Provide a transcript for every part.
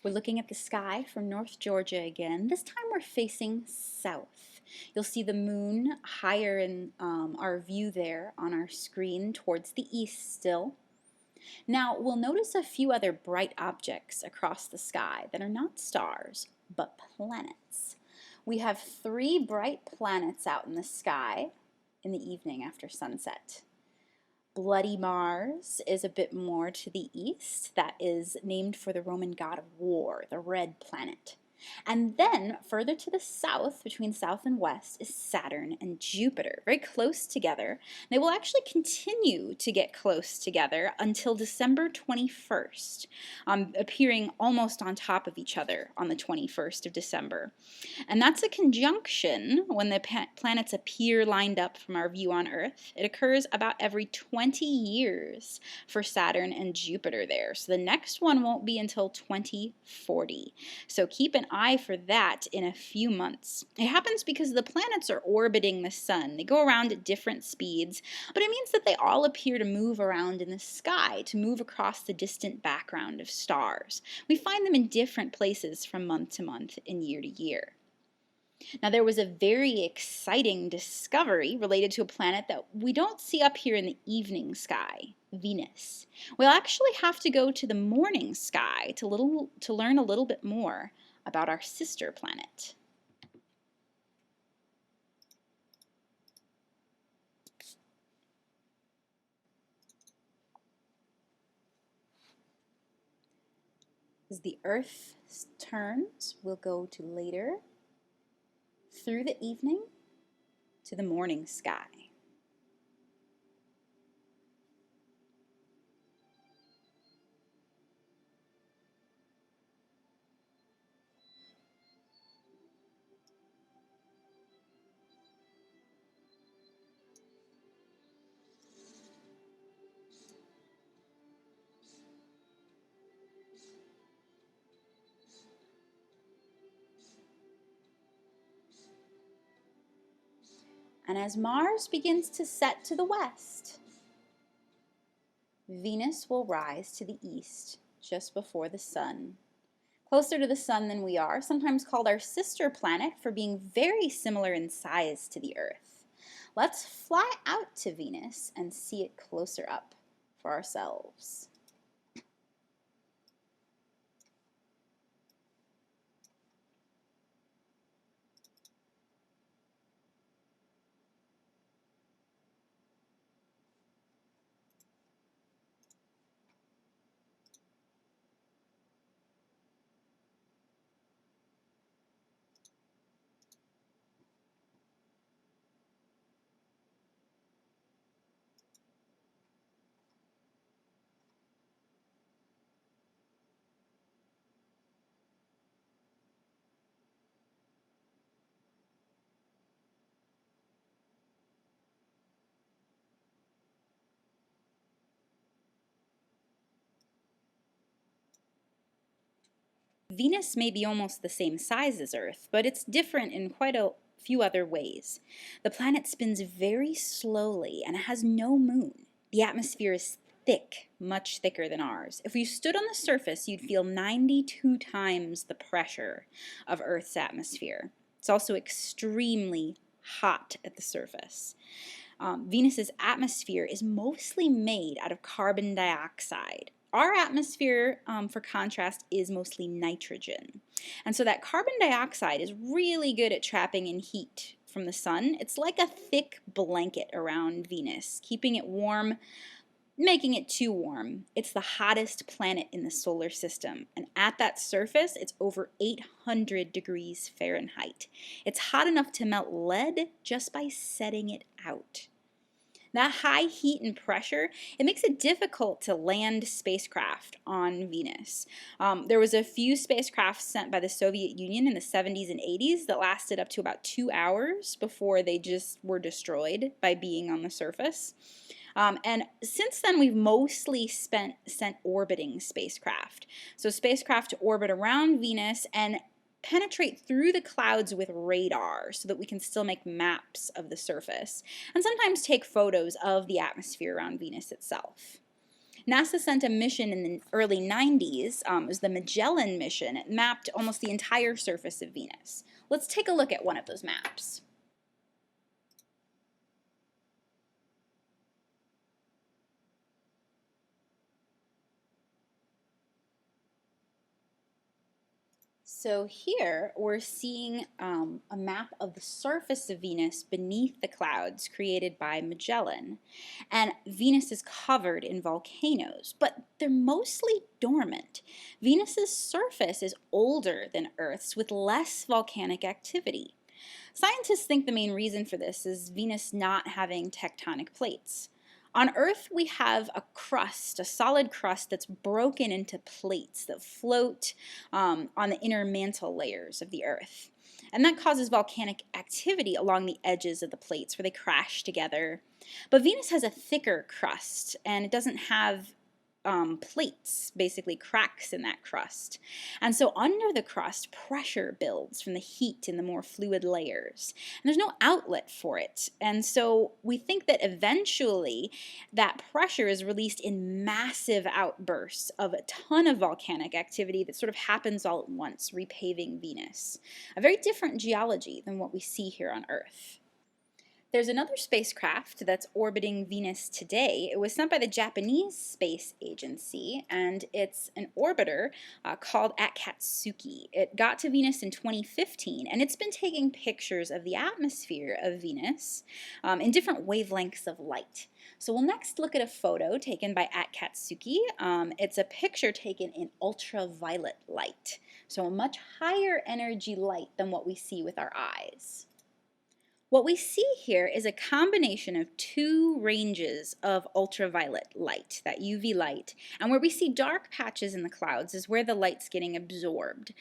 We're looking at the sky from North Georgia again. This time we're facing south. You'll see the moon higher in our view there on our screen towards the east still. Now we'll notice a few other bright objects across the sky that are not stars, but planets. We have 3 bright planets out in the sky in the evening after sunset. Bloody Mars is a bit more to the east. That is named for the Roman god of war, the red planet. And then further to the south, between south and west, is Saturn and Jupiter, very close together. They will actually continue to get close together until December 21st, appearing almost on top of each other on the 21st of December. And that's a conjunction when the planets appear lined up from our view on Earth. It occurs about every 20 years for Saturn and Jupiter there. So the next one won't be until 2040. So keep an eye for that in a few months. It happens because the planets are orbiting the sun. They go around at different speeds, but it means that they all appear to move around in the sky, to move across the distant background of stars. We find them in different places from month to month and year to year. Now, there was a very exciting discovery related to a planet that we don't see up here in the evening sky, Venus. We'll actually have to go to the morning sky to learn a little bit more about our sister planet. As the Earth turns, we'll go to later, through the evening, to the morning sky. And as Mars begins to set to the west, Venus will rise to the east just before the sun. Closer to the sun than we are, sometimes called our sister planet for being very similar in size to the Earth. Let's fly out to Venus and see it closer up for ourselves. Venus may be almost the same size as Earth, but it's different in quite a few other ways. The planet spins very slowly and it has no moon. The atmosphere is thick, much thicker than ours. If you stood on the surface, you'd feel 92 times the pressure of Earth's atmosphere. It's also extremely hot at the surface. Venus's atmosphere is mostly made out of carbon dioxide. Our atmosphere, for contrast, is mostly nitrogen. And so that carbon dioxide is really good at trapping in heat from the sun. It's like a thick blanket around Venus, keeping it warm, making it too warm. It's the hottest planet in the solar system. And at that surface, it's over 800 degrees Fahrenheit. It's hot enough to melt lead just by setting it out. That high heat and pressure, it makes it difficult to land spacecraft on Venus. There was a few spacecraft sent by the Soviet Union in the 70s and 80s that lasted up to about 2 hours before they just were destroyed by being on the surface. And since then, we've mostly sent orbiting spacecraft. So spacecraft to orbit around Venus and penetrate through the clouds with radar so that we can still make maps of the surface and sometimes take photos of the atmosphere around Venus itself. NASA sent a mission in the early 90s. It was the Magellan Mission. It mapped almost the entire surface of Venus. Let's take a look at one of those maps. So here we're seeing a map of the surface of Venus beneath the clouds created by Magellan. And Venus is covered in volcanoes, but they're mostly dormant. Venus's surface is older than Earth's with less volcanic activity. Scientists think the main reason for this is Venus not having tectonic plates. On Earth, we have a crust, a solid crust that's broken into plates that float on the inner mantle layers of the Earth. And that causes volcanic activity along the edges of the plates where they crash together. But Venus has a thicker crust, and it doesn't have plates, basically cracks in that crust. And so under the crust, pressure builds from the heat in the more fluid layers. And there's no outlet for it. And so we think that eventually that pressure is released in massive outbursts of a ton of volcanic activity that sort of happens all at once, repaving Venus. A very different geology than what we see here on Earth. There's another spacecraft that's orbiting Venus today. It was sent by the Japanese Space Agency, and it's an orbiter called Akatsuki. It got to Venus in 2015, and it's been taking pictures of the atmosphere of Venus in different wavelengths of light. So we'll next look at a photo taken by Akatsuki. It's a picture taken in ultraviolet light, so a much higher energy light than what we see with our eyes. What we see here is a combination of two ranges of ultraviolet light, that UV light, and where we see dark patches in the clouds is where the light's getting absorbed.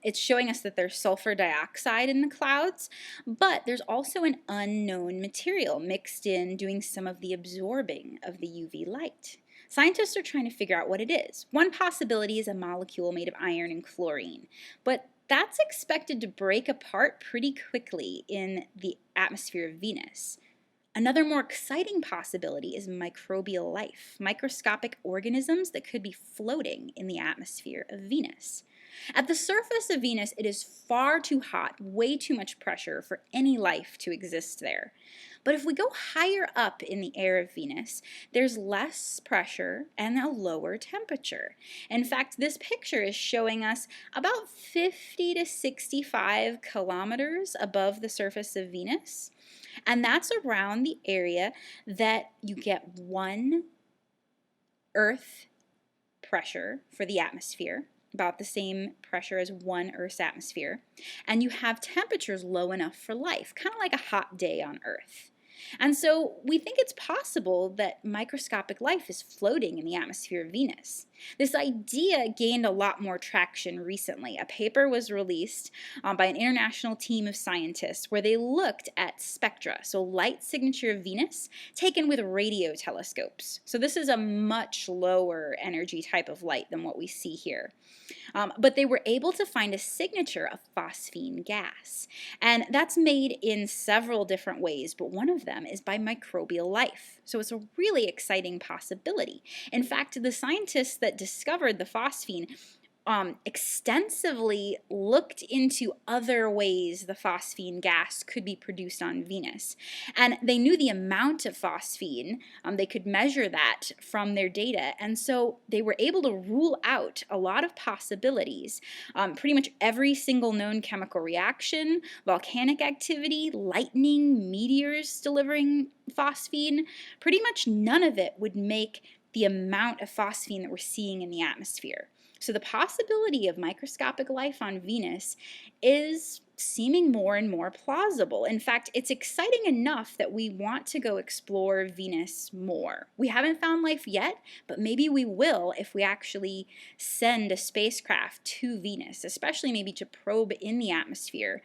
It's showing us that there's sulfur dioxide in the clouds, but there's also an unknown material mixed in doing some of the absorbing of the UV light. Scientists are trying to figure out what it is. One possibility is a molecule made of iron and chlorine, but that's expected to break apart pretty quickly in the atmosphere of Venus. Another more exciting possibility is microbial life, microscopic organisms that could be floating in the atmosphere of Venus. At the surface of Venus, it is far too hot, way too much pressure for any life to exist there. But if we go higher up in the air of Venus, there's less pressure and a lower temperature. In fact, this picture is showing us about 50 to 65 kilometers above the surface of Venus. And that's around the area that you get 1 Earth pressure for the atmosphere, about the same pressure as 1 Earth's atmosphere, and you have temperatures low enough for life, kind of like a hot day on Earth. And so we think it's possible that microscopic life is floating in the atmosphere of Venus. This idea gained a lot more traction recently. A paper was released by an international team of scientists where they looked at spectra, so light signature of Venus, taken with radio telescopes. So this is a much lower energy type of light than what we see here. But they were able to find a signature of phosphine gas. And that's made in several different ways, but one of them is by microbial life. So it's a really exciting possibility. In fact, the scientists that discovered the phosphine extensively looked into other ways the phosphine gas could be produced on Venus. And they knew the amount of phosphine, they could measure that from their data, and so they were able to rule out a lot of possibilities. Pretty much every single known chemical reaction, volcanic activity, lightning, meteors delivering phosphine, pretty much none of it would make the amount of phosphine that we're seeing in the atmosphere. So the possibility of microscopic life on Venus is seeming more and more plausible. In fact, it's exciting enough that we want to go explore Venus more. We haven't found life yet, but maybe we will if we actually send a spacecraft to Venus, especially maybe to probe in the atmosphere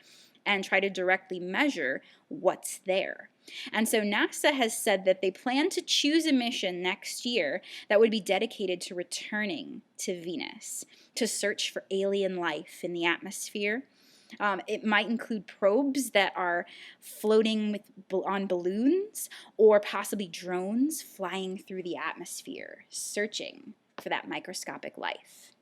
and try to directly measure what's there. And so NASA has said that they plan to choose a mission next year that would be dedicated to returning to Venus to search for alien life in the atmosphere. It might include probes that are floating on balloons, or possibly drones flying through the atmosphere, searching for that microscopic life.